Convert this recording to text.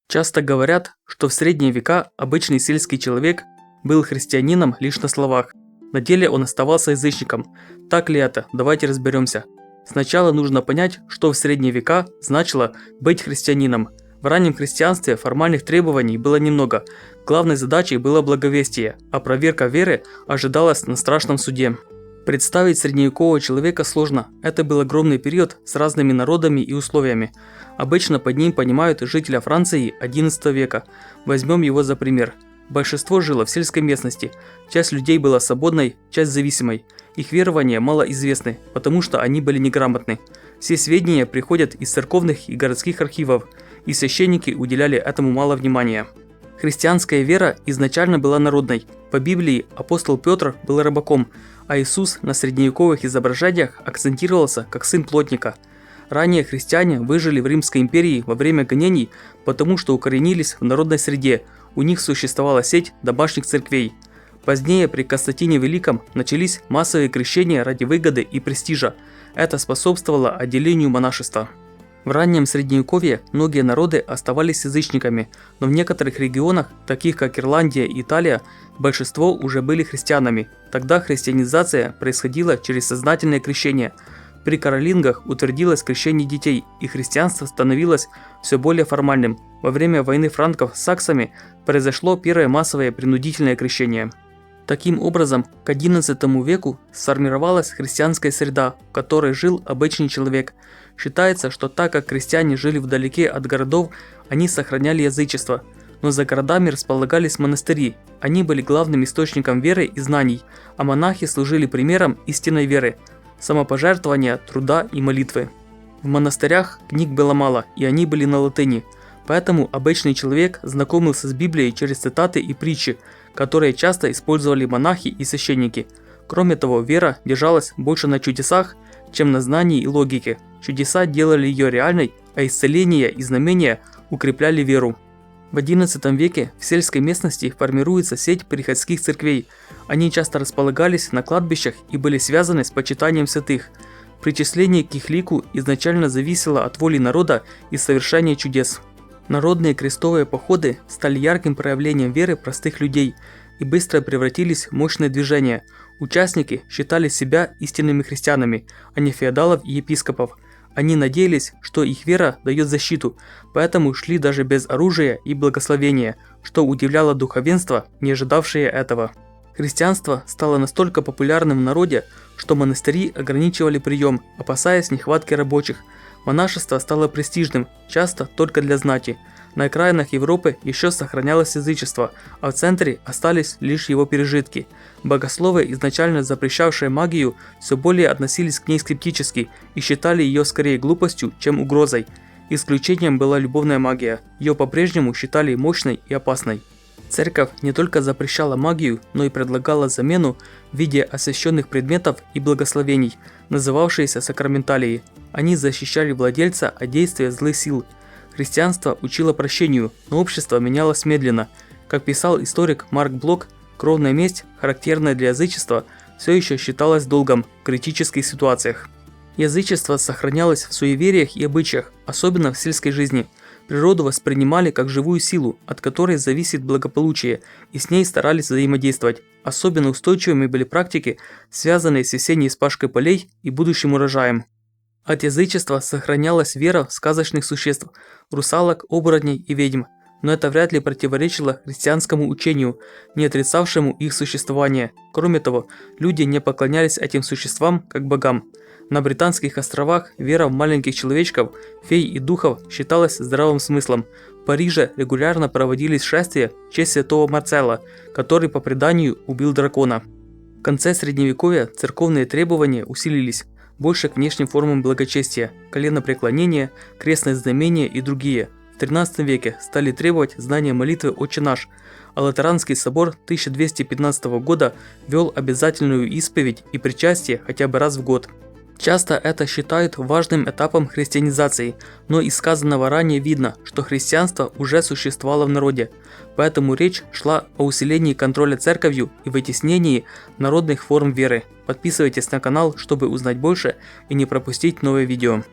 Часто говорят, что в средние века обычный сельский человек был христианином лишь на словах. На деле он оставался язычником. Так ли это? Давайте разберемся. Сначала нужно понять, что в средние века значило быть христианином. В раннем христианстве формальных требований было немного. Главной задачей было благовестие, а проверка веры ожидалась на страшном суде. Представить средневекового человека сложно. Это был огромный период с разными народами и условиями. Обычно под ним понимают жителя Франции XI века. Возьмем его за пример. Большинство жило в сельской местности. Часть людей была свободной, часть зависимой. Их верования малоизвестны, потому что они были неграмотны. Все сведения приходят из церковных и городских архивов, и священники уделяли этому мало внимания. Христианская вера изначально была народной. По Библии апостол Петр был рыбаком, а Иисус на средневековых изображениях акцентировался как сын плотника. Ранее христиане выжили в Римской империи во время гонений, потому что укоренились в народной среде, у них существовала сеть домашних церквей. Позднее при Константине Великом начались массовые крещения ради выгоды и престижа. Это способствовало отделению монашества. В раннем Средневековье многие народы оставались язычниками, но в некоторых регионах, таких как Ирландия и Италия, большинство уже были христианами. Тогда христианизация происходила через сознательное крещение. При каролингах утвердилось крещение детей, и христианство становилось все более формальным. Во время войны франков с саксами произошло первое массовое принудительное крещение. Таким образом, к XI веку сформировалась христианская среда, в которой жил обычный человек. Считается, что так как крестьяне жили вдалеке от городов, они сохраняли язычество. Но за городами располагались монастыри. Они были главным источником веры и знаний, а монахи служили примером истинной веры, самопожертвования, труда и молитвы. В монастырях книг было мало, и они были на латыни. Поэтому обычный человек знакомился с Библией через цитаты и притчи, которые часто использовали монахи и священники. Кроме того, вера держалась больше на чудесах, чем на знании и логике. Чудеса делали ее реальной, а исцеления и знамения укрепляли веру. В XI веке в сельской местности формируется сеть приходских церквей. Они часто располагались на кладбищах и были связаны с почитанием святых. Причисление к их лику изначально зависело от воли народа и совершения чудес. Народные крестовые походы стали ярким проявлением веры простых людей и быстро превратились в мощное движение. Участники считали себя истинными христианами, а не феодалов и епископов. Они надеялись, что их вера дает защиту, поэтому шли даже без оружия и благословения, что удивляло духовенство, не ожидавшее этого. Христианство стало настолько популярным в народе, что монастыри ограничивали прием, опасаясь нехватки рабочих. Монашество стало престижным, часто только для знати. На окраинах Европы еще сохранялось язычество, а в центре остались лишь его пережитки. Богословы, изначально запрещавшие магию, все более относились к ней скептически и считали ее скорее глупостью, чем угрозой. Исключением была любовная магия, ее по-прежнему считали мощной и опасной. Церковь не только запрещала магию, но и предлагала замену в виде освященных предметов и благословений, называвшиеся сакраменталии. Они защищали владельца от действия злых сил. Христианство учило прощению, но общество менялось медленно. Как писал историк Марк Блок, кровная месть, характерная для язычества, все еще считалась долгом в критических ситуациях. Язычество сохранялось в суевериях и обычаях, особенно в сельской жизни. Природу воспринимали как живую силу, от которой зависит благополучие, и с ней старались взаимодействовать. Особенно устойчивыми были практики, связанные с весенней вспашкой полей и будущим урожаем. От язычества сохранялась вера в сказочных существ – русалок, оборотней и ведьм. Но это вряд ли противоречило христианскому учению, не отрицавшему их существование. Кроме того, люди не поклонялись этим существам как богам. На Британских островах вера в маленьких человечков, фей и духов считалась здравым смыслом. В Париже регулярно проводились шествия в честь святого Марцелла, который по преданию убил дракона. В конце Средневековья церковные требования усилились. Больше к внешним формам благочестия, коленопреклонение, крестное знамение и другие. В XIII веке стали требовать знания молитвы «Отче наш», а Латеранский собор 1215 года ввел обязательную исповедь и причастие хотя бы раз в год. Часто это считают важным этапом христианизации, но из сказанного ранее видно, что христианство уже существовало в народе, поэтому речь шла о усилении контроля церковью и вытеснении народных форм веры. Подписывайтесь на канал, чтобы узнать больше и не пропустить новые видео.